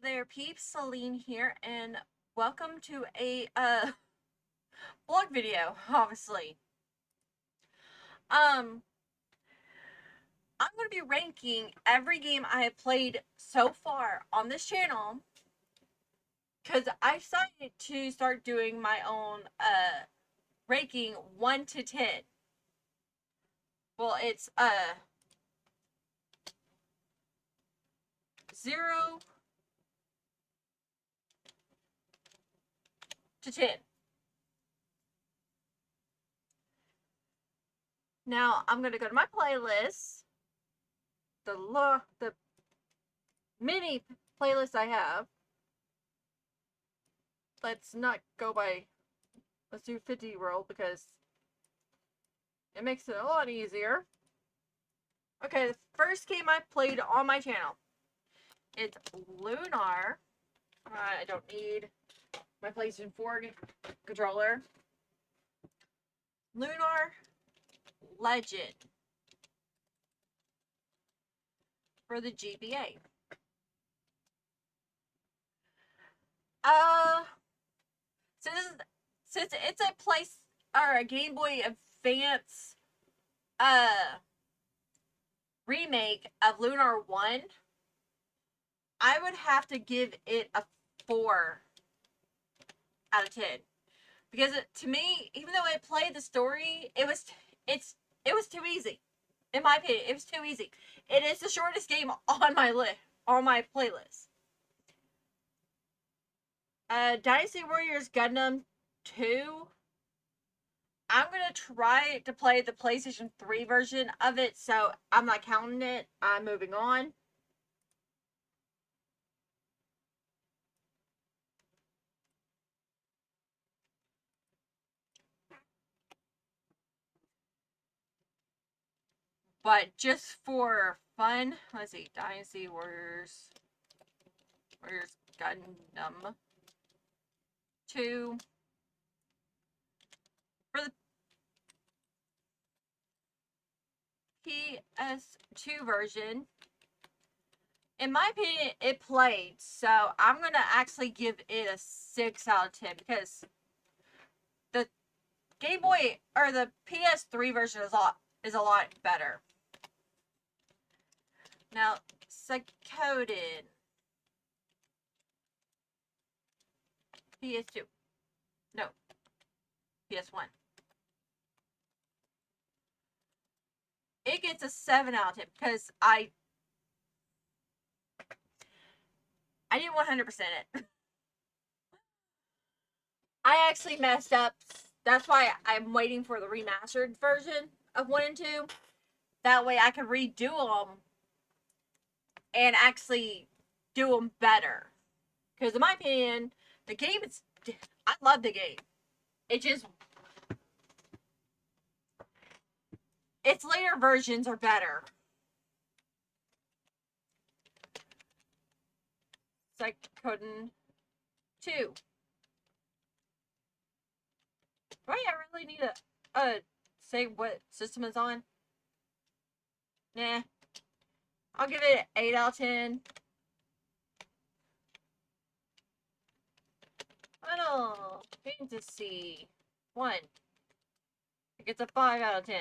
there, peeps. Celine here, and welcome to a vlog video. Obviously, um, I'm going to be ranking every game I have played so far on this channel because I decided to start doing my own ranking 1 to 10. Well, it's 0 to 10. Now I'm going to go to my playlist, the mini playlist I have. Let's not go by, let's do 50 roll because it makes it a lot easier. Okay, the first game I played on my channel, it's Lunar. I don't need my PlayStation 4 controller. Lunar Legend for the GBA. Uh, since since it's a place or a Game Boy Advance remake of Lunar 1, I would have to give it a 4 out of 10 because to me, even though it played the story, it was too easy. In my opinion, it was too easy. It is the shortest game on my playlist. Dynasty Warriors Gundam 2. I'm gonna try to play the PlayStation 3 version of it, so I'm not counting it. I'm moving on. But just for fun, let's see, Dynasty Warriors Gundam 2 for the PS2 version. In my opinion, it played, so I'm gonna actually give it a 6 out of 10 because the Game Boy or the PS3 version is a lot better. Now, Suikoden PS2. No, PS1. It gets a 7 out of 10 because I didn't 100% it. I actually messed up. That's why I'm waiting for the remastered version of 1 and 2. That way I can redo them and actually do them better. Because in my opinion, the game is... I love the game. It just... its later versions are better. Suikoden 2. Do I really need to say what system it's on? Nah. I'll give it an 8 out of 10. Final Fantasy 1. It gets a 5 out of 10.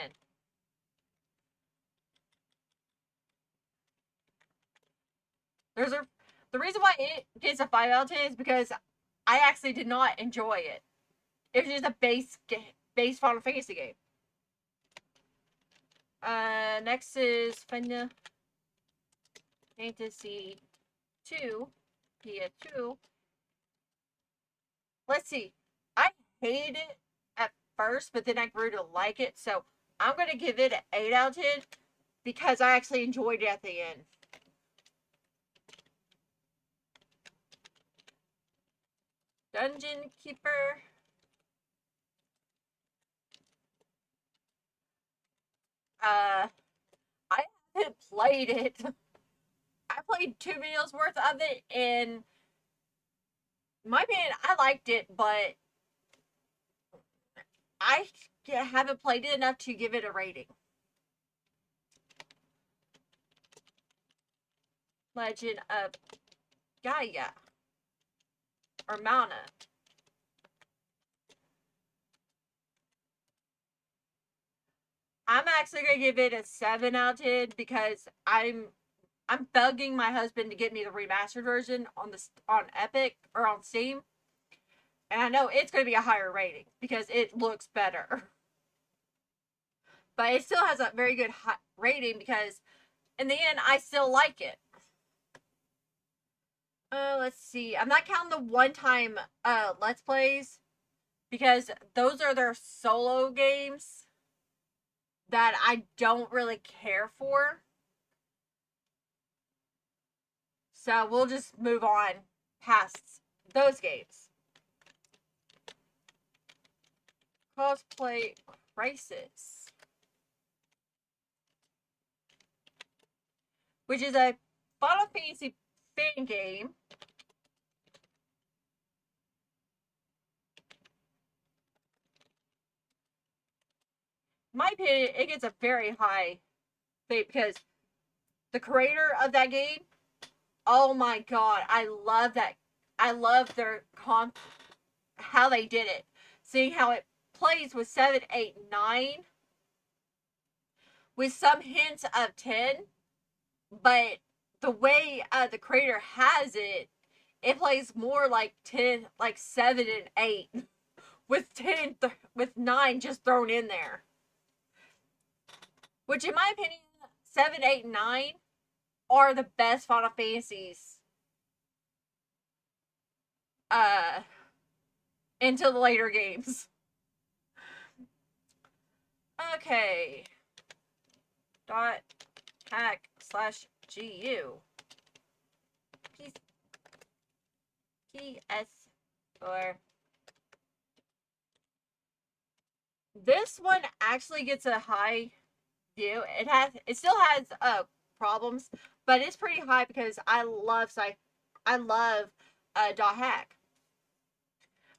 The reason why it gets a 5 out of 10 is because I actually did not enjoy it. It was just a base Final Fantasy game. Next is Final Fantasy 2, PS2. Let's see. I hated it at first, but then I grew to like it, so I'm gonna give it an 8 out of 10 because I actually enjoyed it at the end. Dungeon Keeper. I haven't played it. I played 2 videos worth of it, and in my opinion, I liked it, but I haven't played it enough to give it a rating. Legend of Gaia. Or Mauna. I'm actually gonna give it a 7 out of 10 because I'm begging my husband to get me the remastered version on Epic or on Steam, and I know it's gonna be a higher rating because it looks better. But it still has a very good rating because in the end I still like it. Let's see. I'm not counting the one-time Let's Plays because those are their solo games that I don't really care for. So we'll just move on past those games. Cosplay Crisis, which is a Final Fantasy fan game. In my opinion, it gets a very high rate because the creator of that game, oh my god, I love that. I love their how they did it. Seeing how it plays with 7, 8, 9 with some hints of 10, but the way the creator has it, it plays more like 10, like 7 and 8 with 10 with 9 just thrown in there. Which in my opinion, 7, 8, and 9 are the best Final Fantasies until the later games. Okay. .hack/GU. PS4. This one actually gets a high view. It still has problems, but it's pretty high because I love .hack.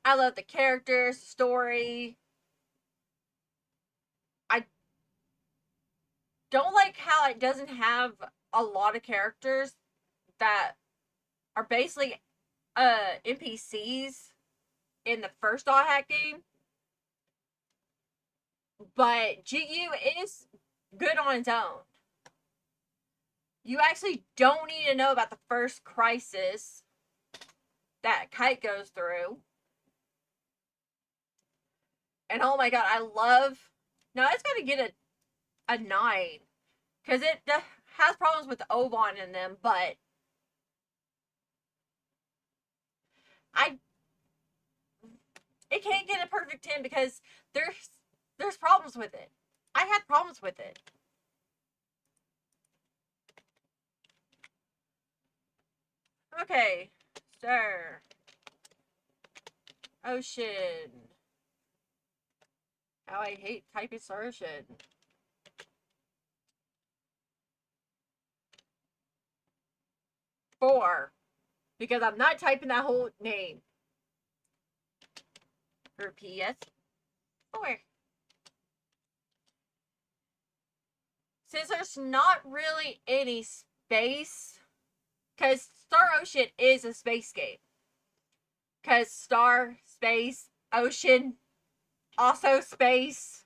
I love the characters, story. I don't like how it doesn't have a lot of characters that are basically NPCs in the first .hack game. But GU is good on its own. You actually don't need to know about the first crisis that Kite goes through. And oh my god, I love. Now it's going to get a 9 because it has problems with Oban in them, but it can't get a perfect 10 because there's problems with it. I had problems with it. Okay, Star Ocean. How I hate typing Star Ocean. Four, because I'm not typing that whole name. For PS4. Since there's not really any space, because Star Ocean is a space game. Because star, space, ocean, also space.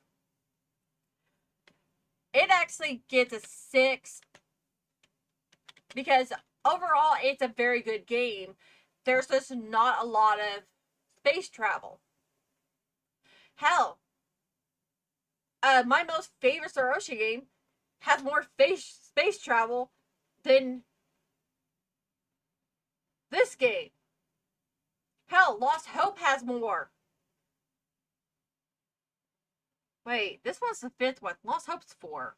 It actually gets a 6 because overall it's a very good game. There's just not a lot of space travel. Hell, my most favorite Star Ocean game has more space travel than this game. Hell, Lost Hope has more. Wait, this one's the 5th one. Lost Hope's 4.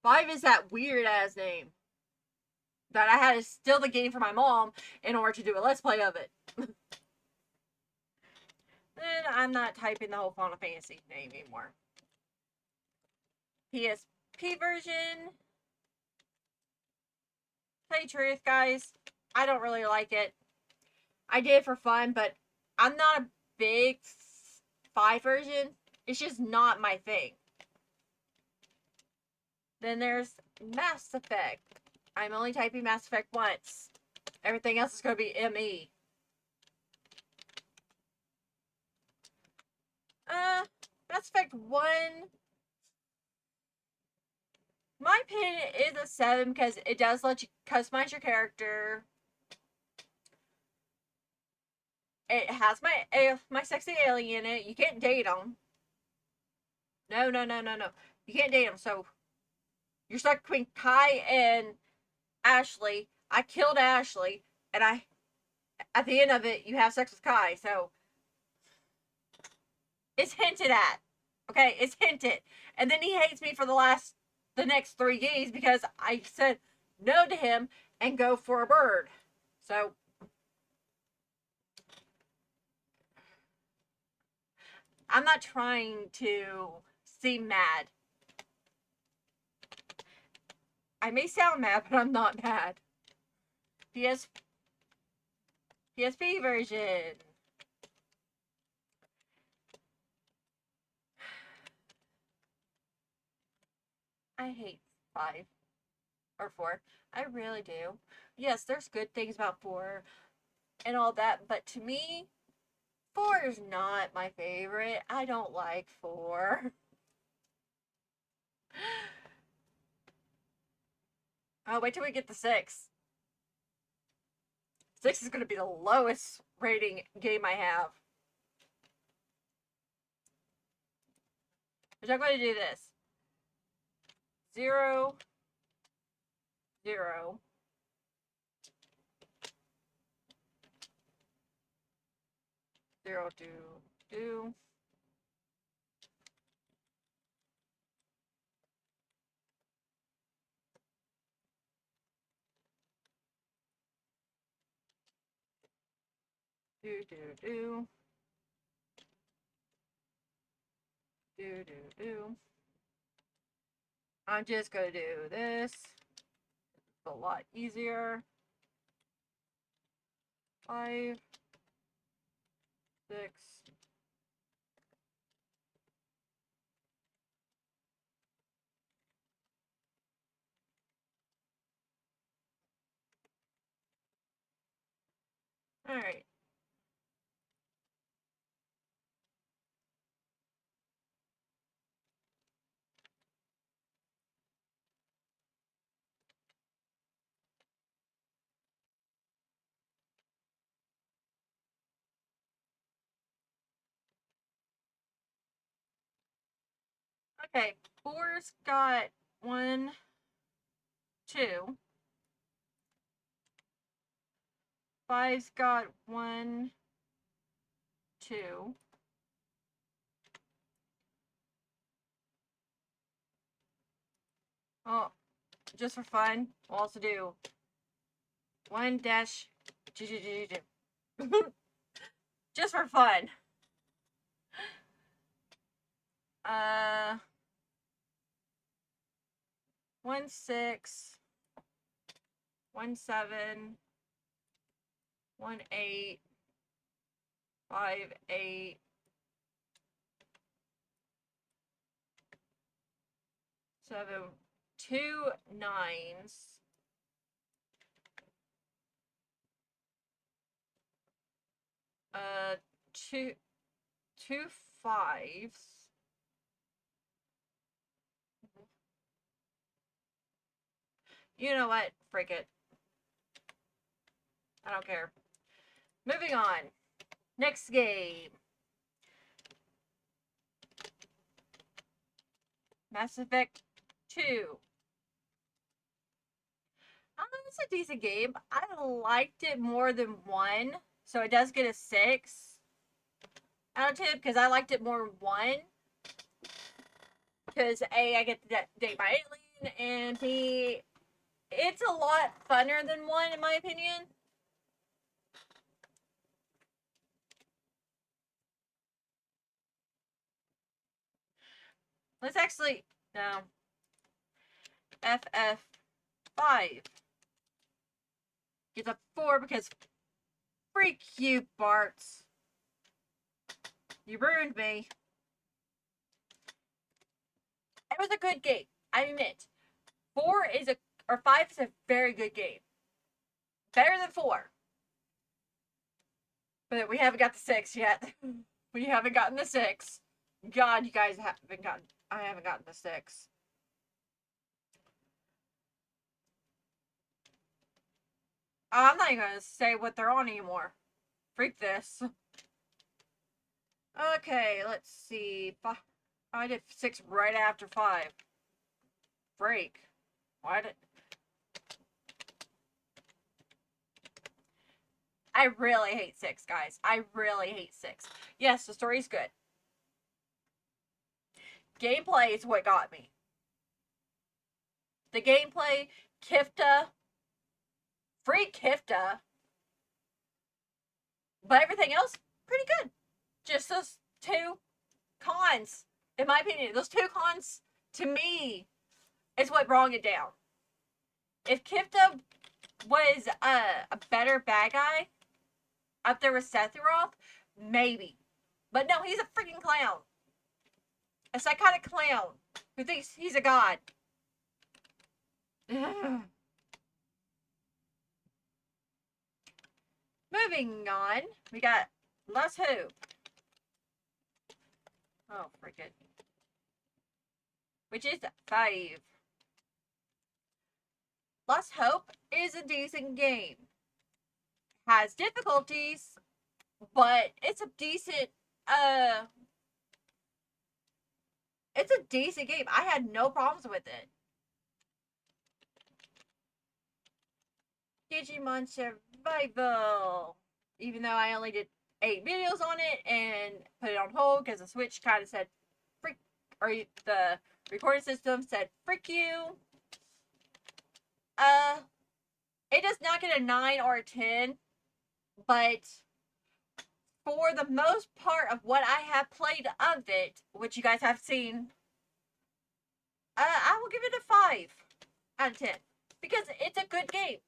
Five is that weird ass name that I had to steal the game from my mom in order to do a let's play of it. Then I'm not typing the whole Final Fantasy name anymore. PSP version. Tell you the truth, guys, I don't really like it. I did it for fun, but I'm not a big 5 version. It's just not my thing. Then there's Mass Effect. I'm only typing Mass Effect once. Everything else is going to be ME. Mass Effect 1, my opinion, is a 7 because it does let you customize your character. It has my sexy alien in it. You can't date him. No, no, no, no, no. You can't date him. So you're stuck between Kai and Ashley. I killed Ashley, and at the end of it, you have sex with Kai. So it's hinted at. Okay, it's hinted. And then he hates me for the next 3 days because I said no to him and go for a bird. So I'm not trying to seem mad. I may sound mad, but I'm not mad. PSP version. I hate 5 or 4. I really do. Yes, there's good things about 4 and all that, but to me, 4 is not my favorite. I don't like 4. Oh, wait till we get to 6. 6 is going to be the lowest rating game I have. But I'm going to do this. 0, 0. 0, do. Do. Do. I'm just going to do this. It's a lot easier. 5, 6. All right. Okay, 4's got 1, 2. 5's got 1, 2. Oh, just for fun, we'll also do 1 dash just for fun. 1, 6. 1, 7. 1, 8. 5, 8. 7, 2 9s. 2 5s. You know what? Frick it. I don't care. Moving on. Next game. Mass Effect 2. It's a decent game. I liked it more than 1, so it does get a 6 out of 10 because I liked it more than 1. Because A, I get to date my alien, and B, it's a lot funner than 1 in my opinion. Let's actually, no. FF5 gets a 4 because freak you, Bartz. You ruined me. It was a good game, I admit. 4 is a, or 5 is a very good game. Better than 4. But we haven't got the 6 yet. We haven't gotten the 6. God, you guys haven't gotten, I haven't gotten the 6. I'm not even gonna say what they're on anymore. Freak this. Okay, let's see. I did 6 right after 5. Break. Why did... I really hate 6, guys. I really hate 6. Yes, the story's good. Gameplay is what got me. The gameplay, Kifta, free Kifta, but everything else, pretty good. Just those 2 cons, in my opinion, those 2 cons, to me, is what brought it down. If Kifta was a better bad guy, up there with Sephiroth, maybe. But no, he's a freaking clown. A psychotic clown who thinks he's a god. Moving on, we got Let's Hope. Oh, freaking. Which is 5. Let's Hope is a decent game. Has difficulties, but it's a decent, it's a decent game. I had no problems with it. Digimon Survival. Even though I only did 8 videos on it and put it on hold because the Switch kind of said frick, or the recording system said frick you. It does not get a 9 or a 10, but for the most part of what I have played of it, which you guys have seen, I will give it a 5 out of 10 because it's a good game.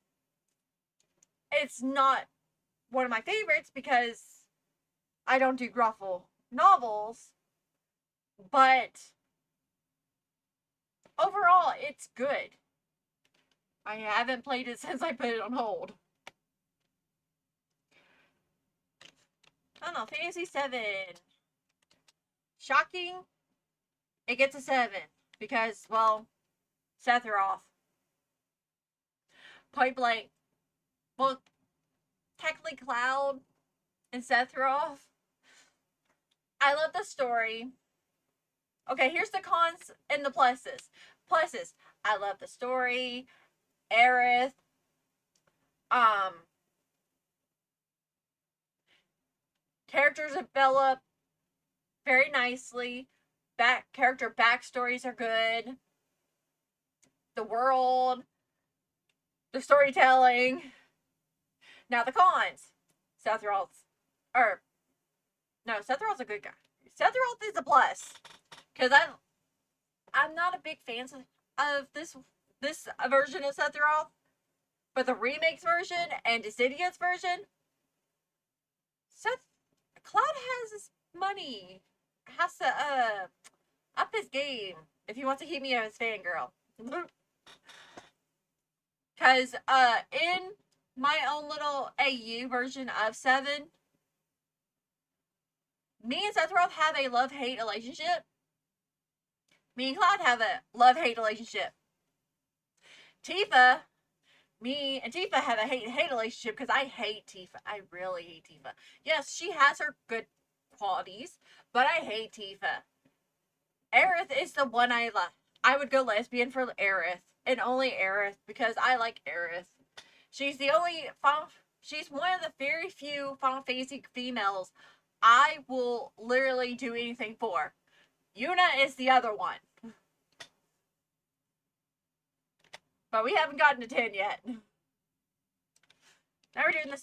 It's not one of my favorites because I don't do graphic novels, but overall, it's good. I haven't played it since I put it on hold. Final Fantasy 7. Shocking. It gets a 7 because, well, Sephiroth. Point blank. Well, technically Cloud and Sephiroth. I love the story. Okay, here's the cons and the pluses. Pluses. I love the story. Aerith. Characters develop very nicely. Character backstories are good. The world. The storytelling. Now the cons. Sephiroth's Sephiroth's a good guy. Sephiroth is a plus. Because I'm not a big fan of this version of Sephiroth. But the remakes version and Dissidia's version, Cloud has his money. Has to up his game if he wants to keep me as his fangirl. Cause in my own little AU version of 7, me and Sephiroth have a love-hate relationship. Me and Cloud have a love-hate relationship. Tifa, me and Tifa have a hate-hate relationship because I hate Tifa. I really hate Tifa. Yes, she has her good qualities, but I hate Tifa. Aerith is the one I love. I would go lesbian for Aerith, and only Aerith, because I like Aerith. She's the only she's one of the very few Final Fantasy females I will literally do anything for. Yuna is the other one. But we haven't gotten to 10 yet. Now we're doing the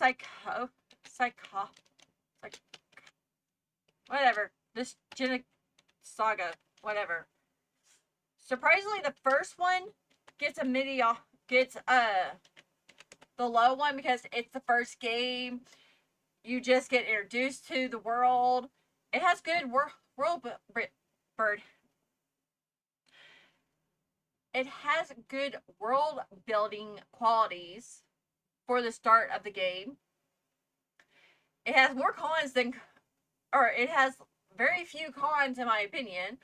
whatever. This Genic Saga, whatever. Surprisingly, the first one gets the low one because it's the first game. You just get introduced to the world. It has good world bird. it has good world building qualities for the start of the game. It has more cons than, or it has very few cons in my opinion.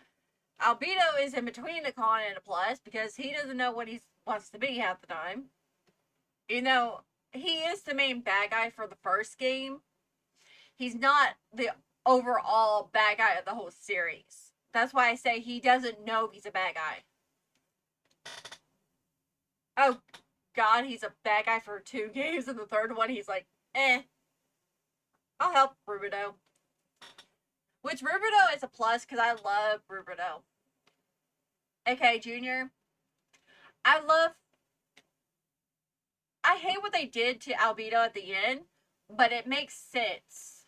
Albedo is in between a con and a plus because he doesn't know what he wants to be half the time. You know, he is the main bad guy for the first game. He's not the overall bad guy of the whole series. That's why I say he doesn't know he's a bad guy. Oh God, he's a bad guy for 2 games, and the third one he's like, I'll help Rubido. Which Rubido is a plus because I love Rubido. Okay, Junior. I hate what they did to Albedo at the end, but it makes sense.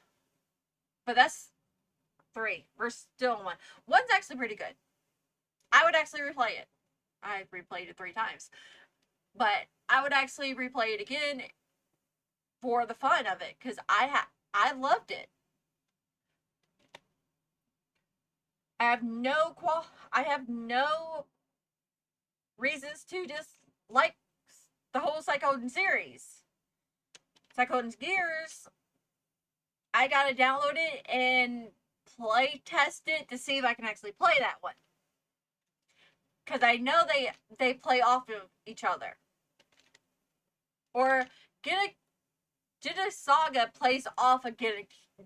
But that's 3. We're still on 1. 1's actually pretty good. I would actually replay it. I've replayed it 3 times. But I would actually replay it again for the fun of it because I loved it. I have no reasons to dislike the whole Suikoden series. Suikoden's Gears, I gotta download it and play test it to see if I can actually play that one. Because I know they play off of each other. Or Geno Saga plays off of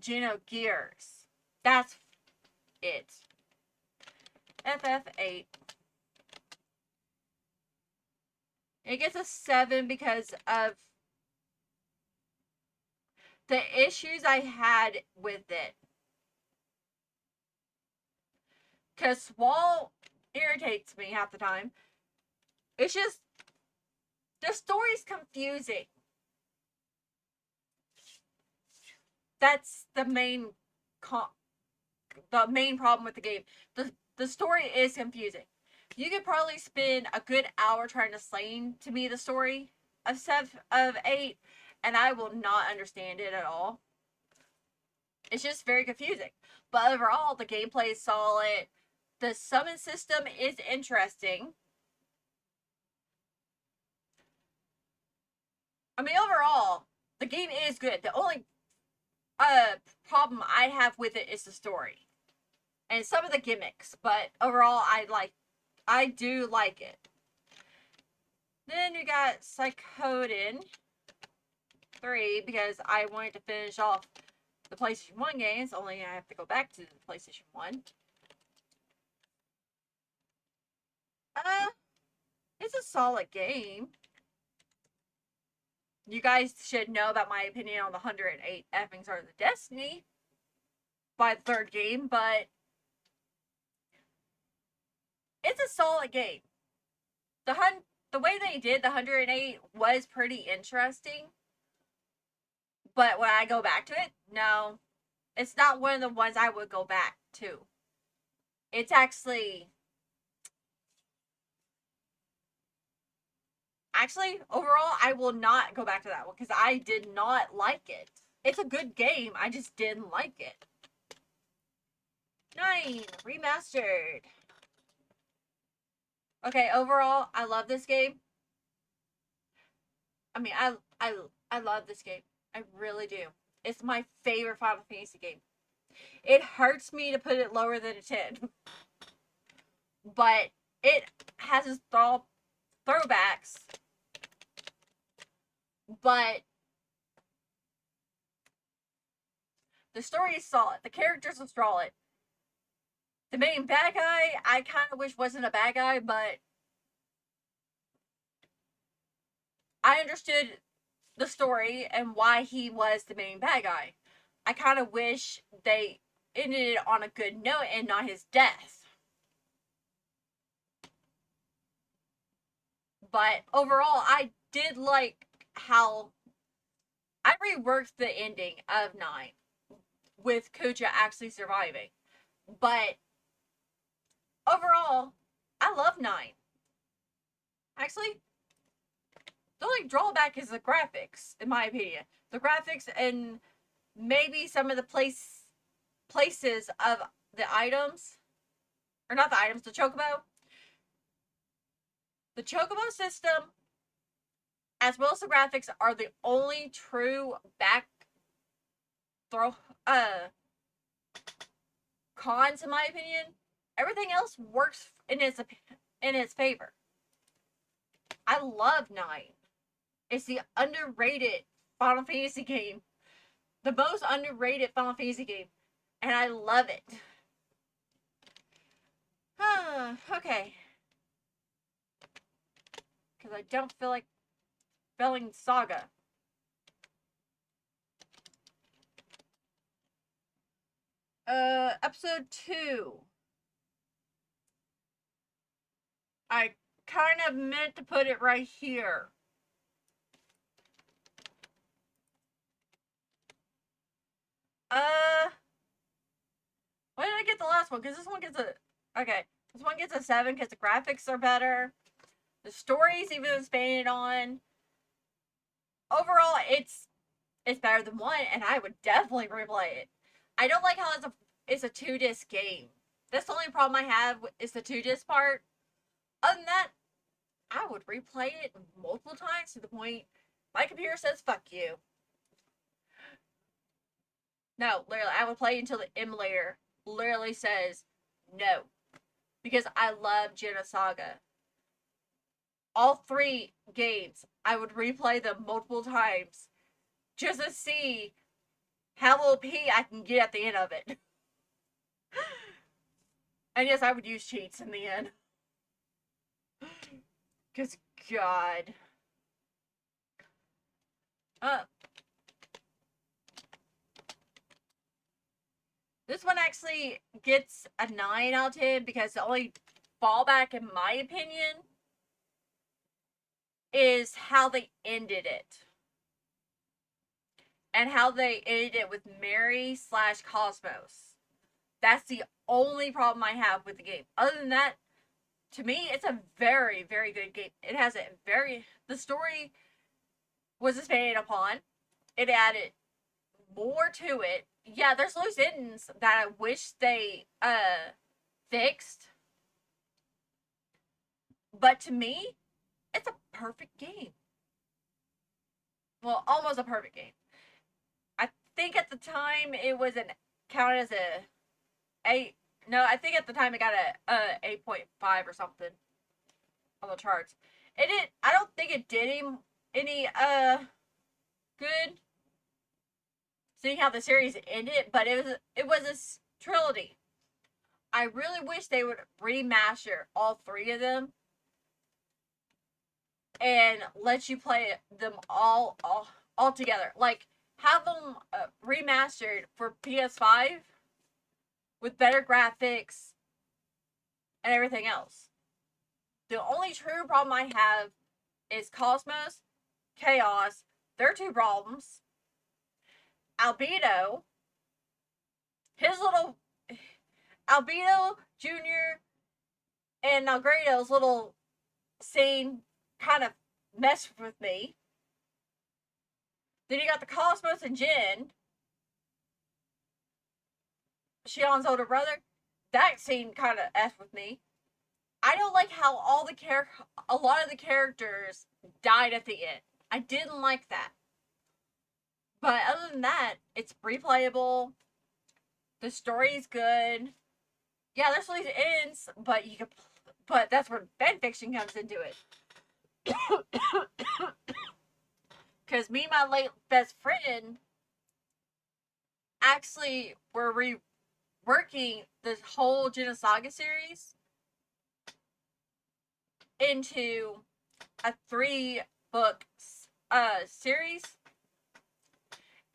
Geno Gears. That's it. FF8. It gets a 7 because of the issues I had with it. Because Squall irritates me half the time. It's just, the story's confusing. That's the main problem with the game. The story is confusing. You could probably spend a good hour trying to explain to me the story of 8, and I will not understand it at all. It's just very confusing. But overall, the gameplay is solid. The summon system is interesting. I mean, overall, the game is good. The only problem I have with it is the story and some of the gimmicks. But overall, I do like it. Then we got Suikoden 3 because I wanted to finish off the PlayStation 1 games. Only I have to go back to the PlayStation 1. It's a solid game. You guys should know about my opinion on the 108 effing Stars of Destiny by the third game, but it's a solid game. The way they did the 108 was pretty interesting, but when I go back to it, no, it's not one of the ones I would go back to. It's actually overall, I will not go back to that one because I did not like it. It's a good game, I just didn't like it. 9 Remastered. Okay, overall, I love this game. I mean, I love this game. I really do. It's my favorite Final Fantasy game. It hurts me to put it lower than a 10. But it has its throwbacks. But the story is solid. The characters are solid. The main bad guy, I kind of wish wasn't a bad guy, but I understood the story and why he was the main bad guy. I kind of wish they ended it on a good note and not his death. But overall, I did like how I reworked the ending of 9 with Kuja actually surviving. But overall, I love 9. Actually, the only drawback is the graphics, in my opinion. The graphics and maybe some of the places of the items, or not the items, the chocobo. The Chocobo system, as well as the graphics, are the only true back throw cons in my opinion. Everything else works in its favor. I love 9. It's the underrated Final Fantasy game. The most underrated Final Fantasy game. And I love it. Okay. Because I don't feel like spelling Saga. Episode 2. I kind of meant to put it right here. Why did I get the last one? Because this one gets a... Okay. This one gets a 7 because the graphics are better. The story's even expanded on. Overall, it's better than 1, and I would definitely replay it. I don't like how it's a 2-disc game. That's the only problem I have is the 2-disc part. Other than that, I would replay it multiple times to the point my computer says fuck you. No, literally, I would play it until the emulator literally says no. Because I love Genosaga. All 3 games, I would replay them multiple times just to see how OP I can get at the end of it. And yes, I would use cheats in the end. Because, God. This one actually gets a 9 out of 10 because the only fallback, in my opinion, is how they ended it. And how they ended it with Mary/Cosmos. That's the only problem I have with the game. Other than that, to me, it's a very, very good game. It has a very... The story was expanded upon. It added more to it. Yeah, there's loose ends that I wish they fixed. But to me, it's a perfect game. Well, almost a perfect game. I think at the time it was counted as a 8. No, I think at the time it got a 8.5 or something on the charts. It did. I don't think it did any good. Seeing how the series ended, but it was a trilogy. I really wish they would remaster all 3 of them and let you play them all together. Like, have them remastered for PS5 with better graphics and everything else. The only true problem I have is Cosmos, Chaos. They're 2 problems. Albedo, his little... Albedo Jr. and Nalgrado's little scene kind of messed with me. Then you got the Cosmos and Jin, Shion's older brother. That scene kind of effed with me. I don't like how a lot of the characters died at the end. I didn't like that. But other than that, it's replayable. The story's good. Yeah, there's loose ends, but that's where fanfiction comes into it. Because me and my late best friend actually were reworking this whole Genosaga series into a 3-book series.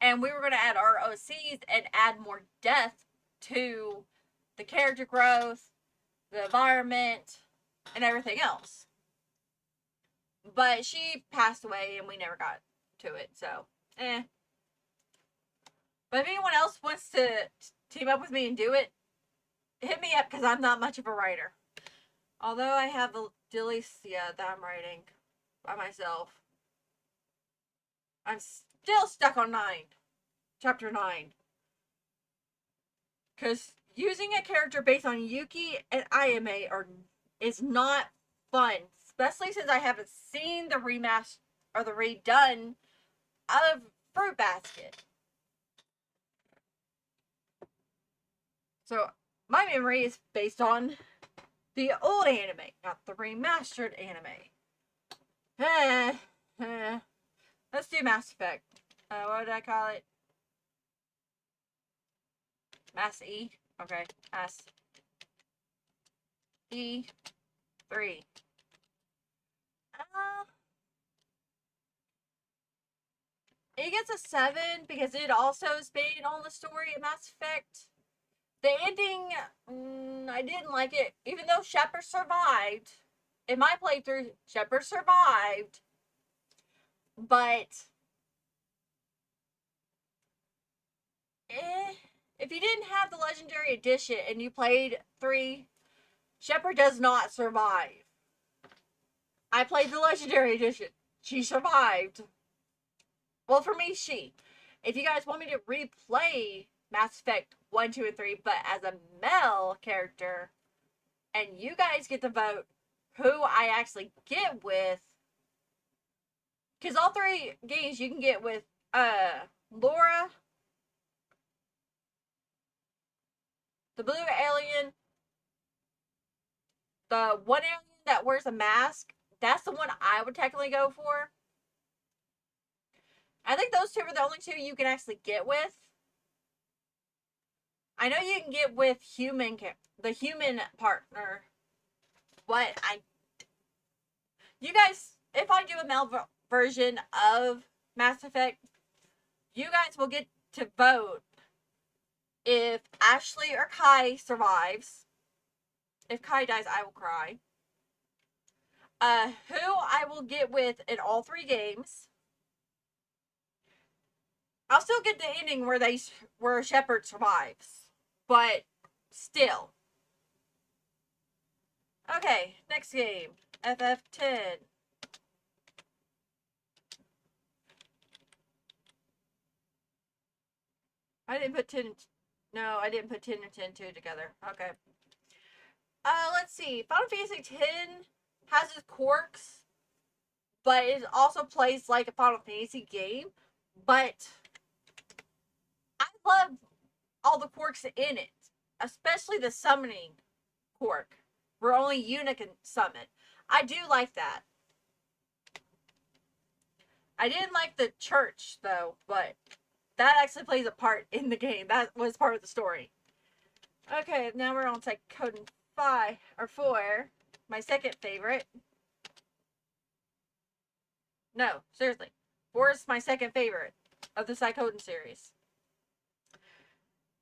And we were going to add ROCs and add more depth to the character growth, the environment, and everything else. But she passed away and we never got to it, so But if anyone else wants to team up with me and do it, hit me up because I'm not much of a writer. Although I have a Delicia that I'm writing by myself. I'm still stuck on 9. Chapter 9. Because using a character based on Yuki and Ayame is not fun especially since I haven't seen the remaster or the redone of Fruit Basket. So my memory is based on the old anime, not the remastered anime. Let's do Mass Effect. What did I call it? Mass E? Okay. Mass E3. It gets a 7 because it also is based on the story of Mass Effect. The ending, I didn't like it. Even though Shepard survived, in my playthrough, Shepard survived. But, if you didn't have the Legendary Edition and you played 3, Shepard does not survive. I played the Legendary Edition. She survived. Well, for me, she. If you guys want me to replay Mass Effect 1, 2, and 3, but as a male character, and you guys get to vote who I actually get with, because all 3 games you can get with Laura, the blue alien, the one alien that wears a mask. That's the one I would technically go for. I think those 2 are the only 2 you can actually get with. I know you can get with the human partner, but you guys, if I do a male version of Mass Effect, you guys will get to vote if Ashley or Kai survives. If Kai dies, I will cry. Who I will get with in all 3 games. I'll still get the ending where Shepard survives, but still. Okay, next game, FF10. I didn't put 10. No, I didn't put 10 and 10-2 together. Okay. Let's see. Final Fantasy X has its quirks, but it also plays like a Final Fantasy game. But I love all the quirks in it, especially the summoning quirk, where only Yuna can summon. I do like that. I didn't like the church, though, but that actually plays a part in the game. That was part of the story. Okay, now we're on Suikoden 5 or 4. My second favorite. No, seriously. 4 is my second favorite of the Suikoden series.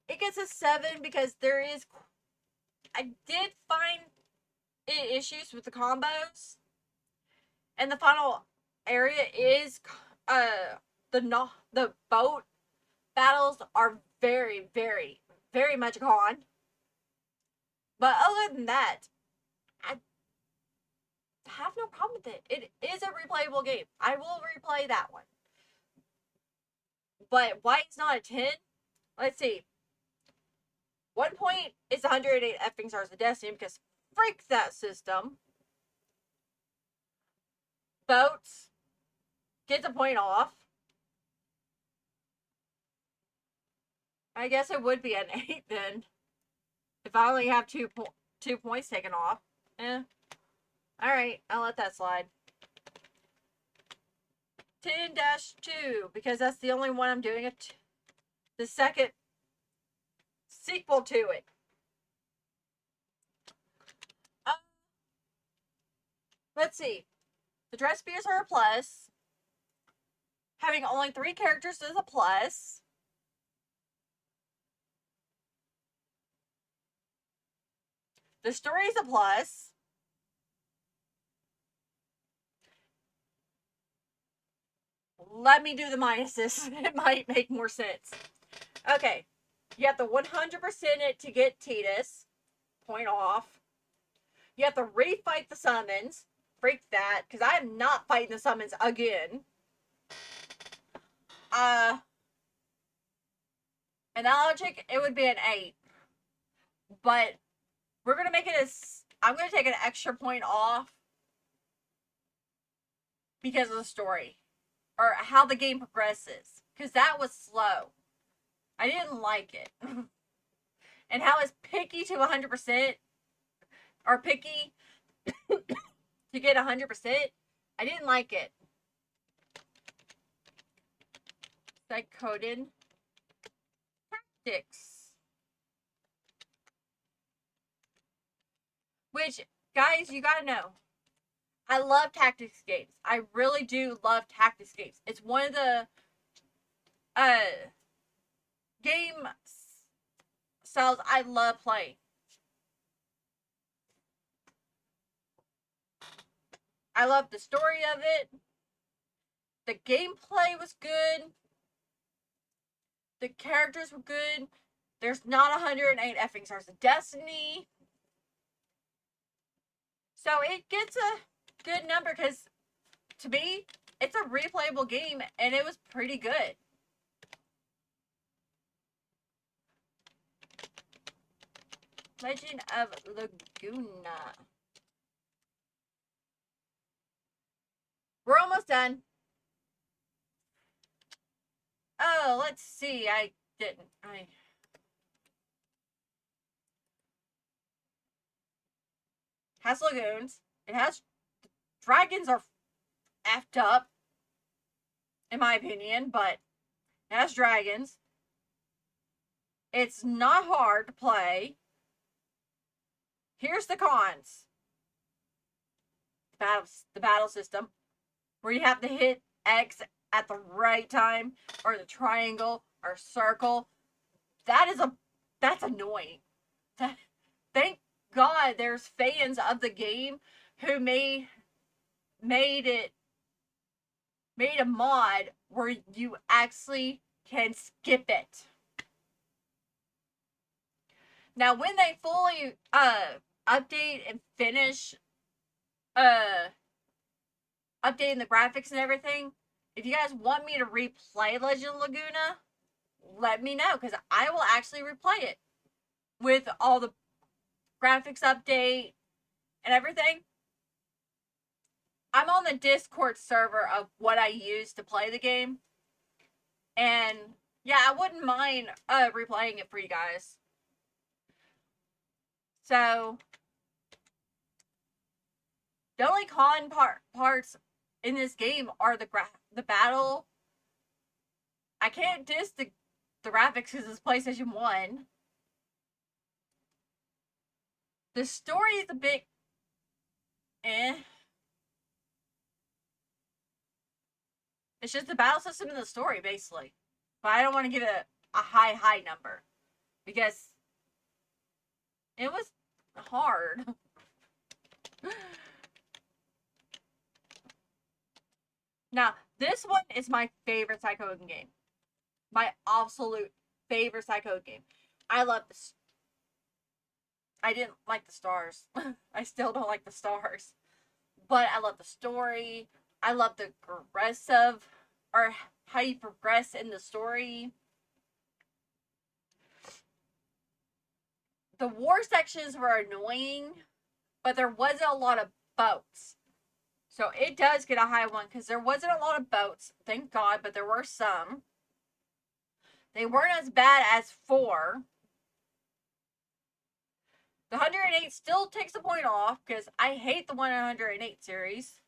It gets a 7 because I did find issues with the combos. And the final area is the boat battles are very, very, very much gone. But other than that, I have no problem with it. It is a replayable game. I will replay that one. But why it's not a 10? Let's see. 1 point is 108 effing stars of Destiny because freak that system. Boats gets a point off. I guess it would be an 8 then. If I only have 2 points taken off. Alright, I'll let that slide. 10-2, because that's the only one I'm doing the second sequel to it. Let's see. The dress beers are a plus. Having only 3 characters is a plus. The story is a plus. Let me do the minuses. It might make more sense. Okay. You have to 100% it to get Tidus. Point off. You have to refight the summons. Freak that. Because I am not fighting the summons again. Analogic, it would be an 8. But we're going to make it I'm going to take an extra point off because of the story or how the game progresses. Because that was slow. I didn't like it. And how it's picky to 100% or picky to get 100%. I didn't like it. Suikoden Tactics. Which, guys, you gotta know. I love tactics games. I really do love tactics games. It's one of the uh game styles I love playing. I love the story of it. The gameplay was good. The characters were good. There's not 108 effing stars of Destiny. So it gets a good number because, to me, it's a replayable game and it was pretty good. Legend of Laguna. We're almost done. Oh, let's see. I didn't. Has lagoons. It has dragons are effed up, in my opinion, but it has dragons. It's not hard to play. Here's the cons. The battle system, where you have to hit X at the right time, or the triangle, or circle. That's annoying. Thank God there's fans of the game who made a mod where you actually can skip it. Now, when they fully update and finish updating the graphics and everything, if you guys want me to replay Legend of Laguna, let me know, because I will actually replay it with all the graphics update and everything. I'm on the Discord server of what I use to play the game, and yeah, I wouldn't mind replaying it for you guys. So the only con parts in this game are the battle. I can't diss the graphics because it's PlayStation 1. The story is a bit eh. It's just the battle system and the story, basically. But I don't want to give it a high number, because it was hard. Now, this one is my favorite Suikoden game. My absolute favorite Suikoden game. I love this. I didn't like the stars. I still don't like the stars. But I love the story. I love the progressive, or how you progress in the story. The war sections were annoying, but there wasn't a lot of boats. So it does get a high one because there wasn't a lot of boats, thank God, but there were some. They weren't as bad as 4. The 108 still takes a point off because I hate the 108 series,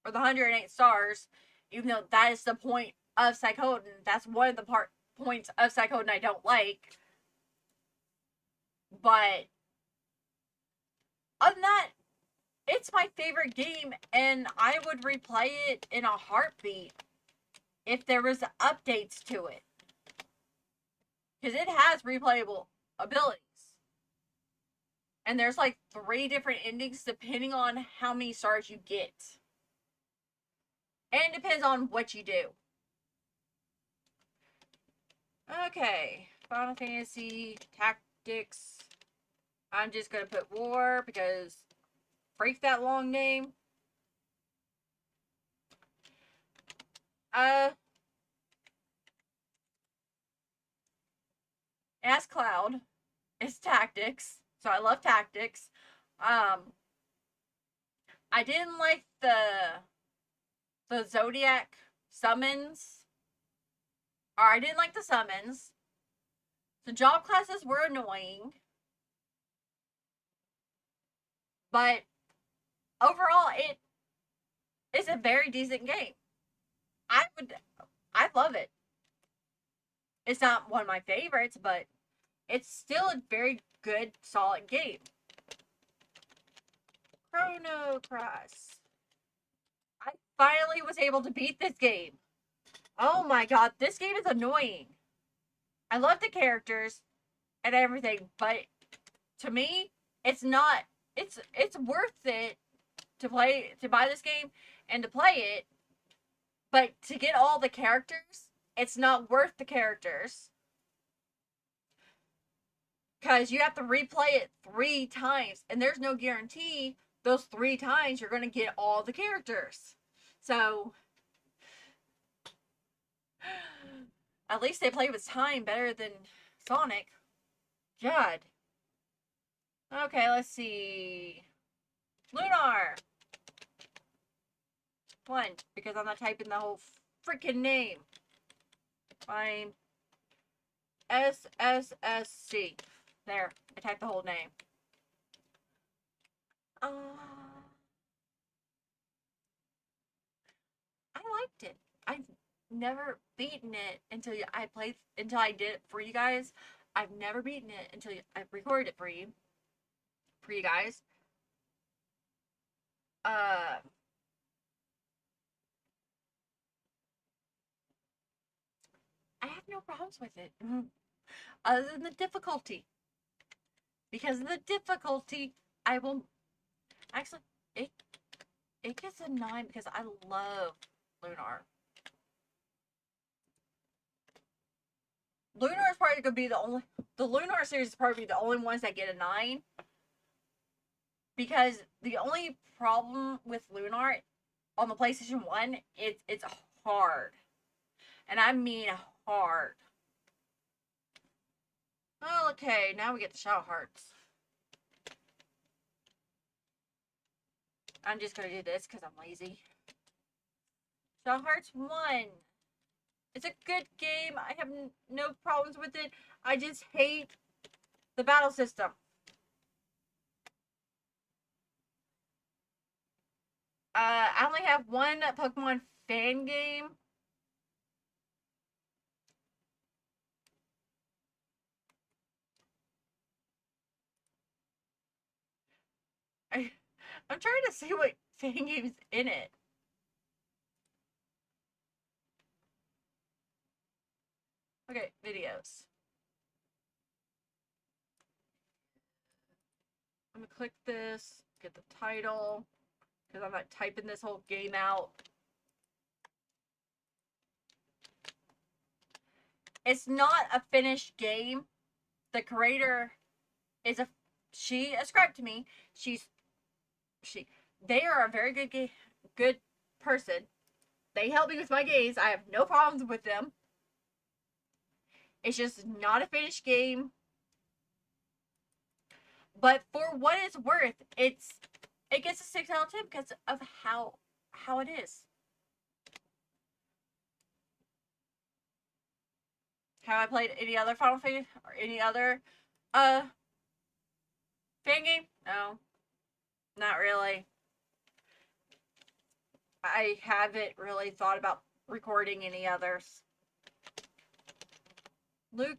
or the 108 stars, even though that is the point of Suikoden. That's one of the points of Suikoden I don't like. But other than that, it's my favorite game, and I would replay it in a heartbeat if there was updates to it, because it has replayable abilities. And there's like 3 different endings depending on how many stars you get. And it depends on what you do. Okay. Final Fantasy Tactics. I'm just going to put War because freak that long name. As Cloud is Tactics. So I love Tactics. I didn't like the the Zodiac summons, or I didn't like the summons. The job classes were annoying, but overall, it is a very decent game. I would, I love it. It's not one of my favorites, but it's still a very good, solid game. Chrono Cross. I finally was able to beat this game. Oh my god, this game is annoying. I love the characters and everything, but to me, it's not. It's worth it to buy this game and to play it, but to get all the characters, it's not worth the characters. Because you have to replay it 3 times, and there's no guarantee those 3 times you're going to get all the characters. So, at least they play with time better than Sonic. God. Okay, let's see. Lunar. 1, because I'm not typing the whole freaking name. Fine. SSSC. There, I typed the whole name. I liked it. I've never beaten it until I did it for you guys. I've never beaten it until I recorded it for you guys. I have no problems with it, other than the difficulty. Because of the difficulty, I will actually it gets a 9 because I love Lunar. Lunar is probably gonna be the Lunar series is probably the only ones that get a 9. Because the only problem with Lunar on the PlayStation 1, it's hard. And I mean hard. Well, okay, now we get the Shadow Hearts. I'm just gonna do this because I'm lazy. Shadow Hearts 1. It's a good game. I have no problems with it. I just hate the battle system. I only have one Pokemon fan game. I'm trying to see what fan game's in it. Okay, videos. I'm gonna click this, get the title, because I'm not typing this whole game out. It's not a finished game. The creator is she ascribed to me. They are a very good person. They help me with my games. I have no problems with them. It's just not a finished game. But for what it's worth, it gets a 6 out of 10 because of how it is. Have I played any other Final Fantasy or any other fan game? No. Not really. I haven't really thought about recording any others. Luke,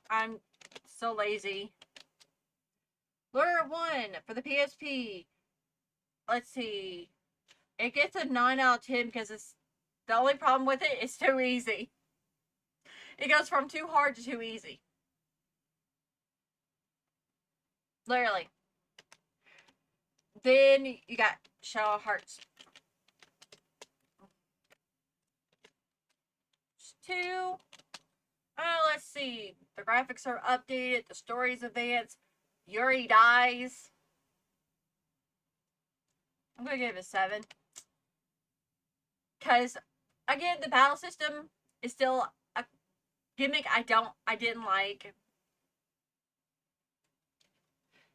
I'm so lazy. Lure 1 for the PSP. Let's see. It gets a 9 out of 10 because it's the only problem with it is too easy. It goes from too hard to too easy. Literally. Then you got Shadow Hearts 2. Let's see. The graphics are updated. The story's advanced. Yuri dies. I'm gonna give it a 7. Because, again, the battle system is still a gimmick I didn't like.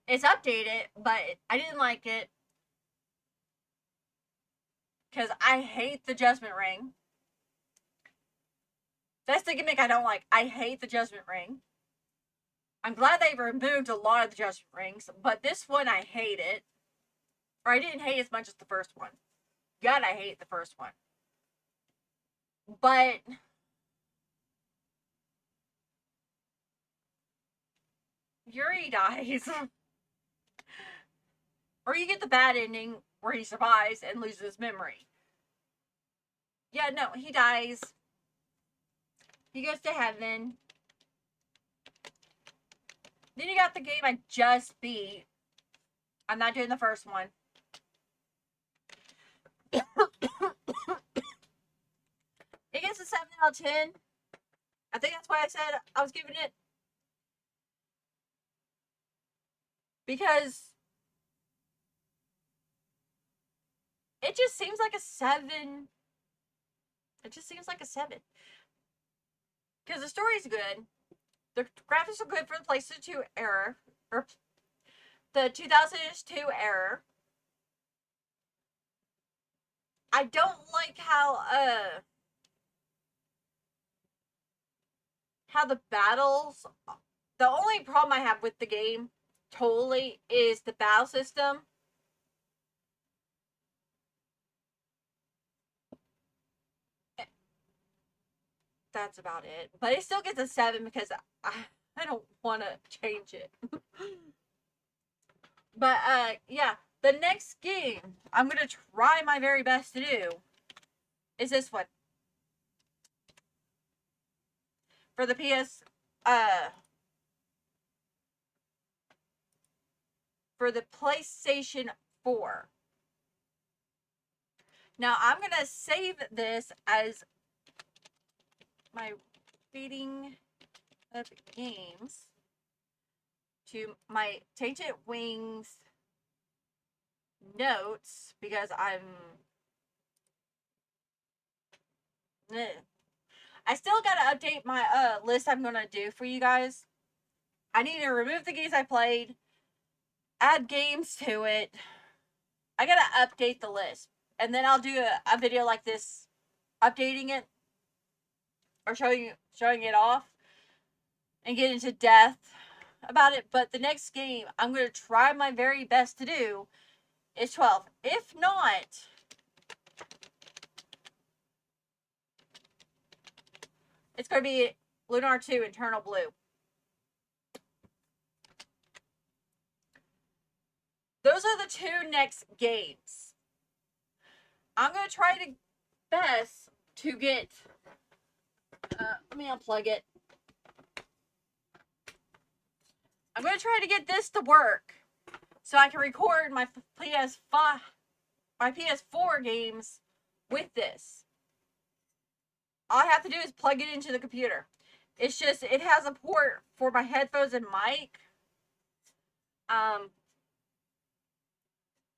It's updated, but I didn't like it. because I hate the Judgment Ring. That's the gimmick I don't like. I hate the Judgment Ring. I'm glad they removed a lot of the Judgment Rings, but this one I hate it. Or I didn't hate as much as the first one. God, I hate the first one. But Yuri dies. Or you get the bad ending where he survives and loses his memory. Yeah, no, he dies. He goes to heaven. Then you got the game I just beat. I'm not doing the first one. It gets a 7 out of 10. I think that's why I said I was giving it. Because it just seems like a 7. It just seems like a 7. Because the story's good. The graphics are good for the PlayStation 2 era. Or the 2002 era. I don't like how the battles, the only problem I have with the game totally is the battle system. That's about it. But it still gets a 7 because I don't want to change it. But yeah, the next game I'm going to try my very best to do is this one. For the for the PlayStation 4. Now I'm going to save this as my reading of games to my Tainted Wings notes because I still gotta update my list I'm gonna do for you guys. I need to remove the games I played, add games to it. I gotta update the list, and then I'll do a video like this, updating it or showing it off, and get into depth about it. But the next game I'm gonna try my very best to do is 12. If not, it's gonna be Lunar 2 Eternal Blue. Those are the 2 next games. I'm going to try to best to get, let me unplug it. I'm going to try to get this to work so I can record my PS4 games with this. All I have to do is plug it into the computer. It's just, it has a port for my headphones and mic.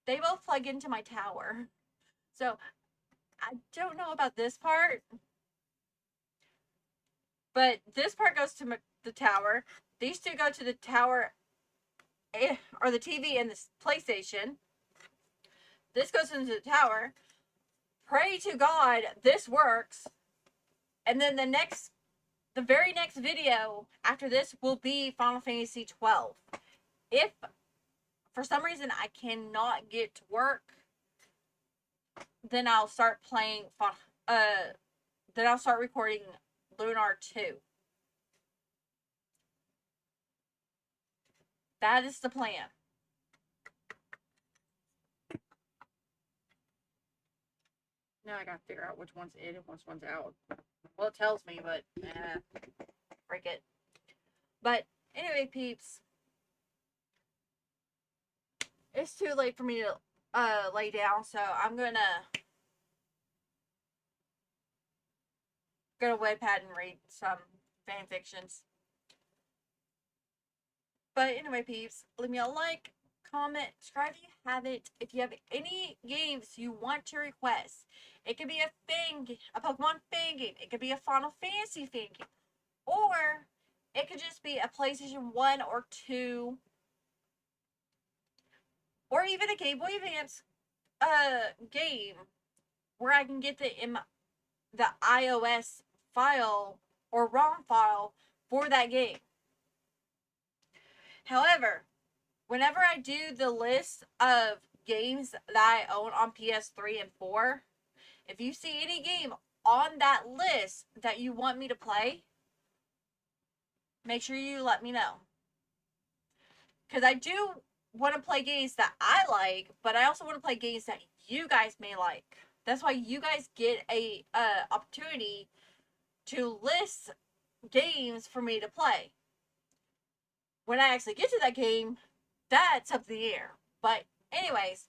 They both plug into my tower. So, I don't know about this part. But this part goes to the tower. These 2 go to the tower, or the TV and the PlayStation. This goes into the tower. Pray to God this works. And then the very next video after this will be Final Fantasy 12. If for some reason I cannot get to work, then I'll start playing, then I'll start recording Lunar 2. That is the plan. Now I gotta figure out which one's in and which one's out. Well, it tells me, but break it. But anyway, peeps, it's too late for me to lay down, so I'm gonna go to Wattpad and read some fan fictions. But anyway, peeps, leave me a like, comment, subscribe if you haven't. If you have any games you want to request, it could be a Pokemon fan game, it could be a Final Fantasy fan game, or it could just be a PlayStation 1 or 2, or even a Game Boy Advance game where I can get the iOS file or ROM file for that game. However, whenever I do the list of games that I own on PS3 and 4, if you see any game on that list that you want me to play, make sure you let me know. Because I do want to play games that I like, but I also want to play games that you guys may like. That's why you guys get a opportunity to list games for me to play. When I actually get to that game, that's up in the air. But anyways,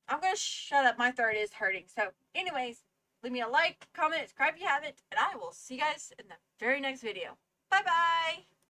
I'm going to shut up. My throat is hurting. So anyways, leave me a like, comment, subscribe if you haven't, and I will see you guys in the very next video. Bye bye!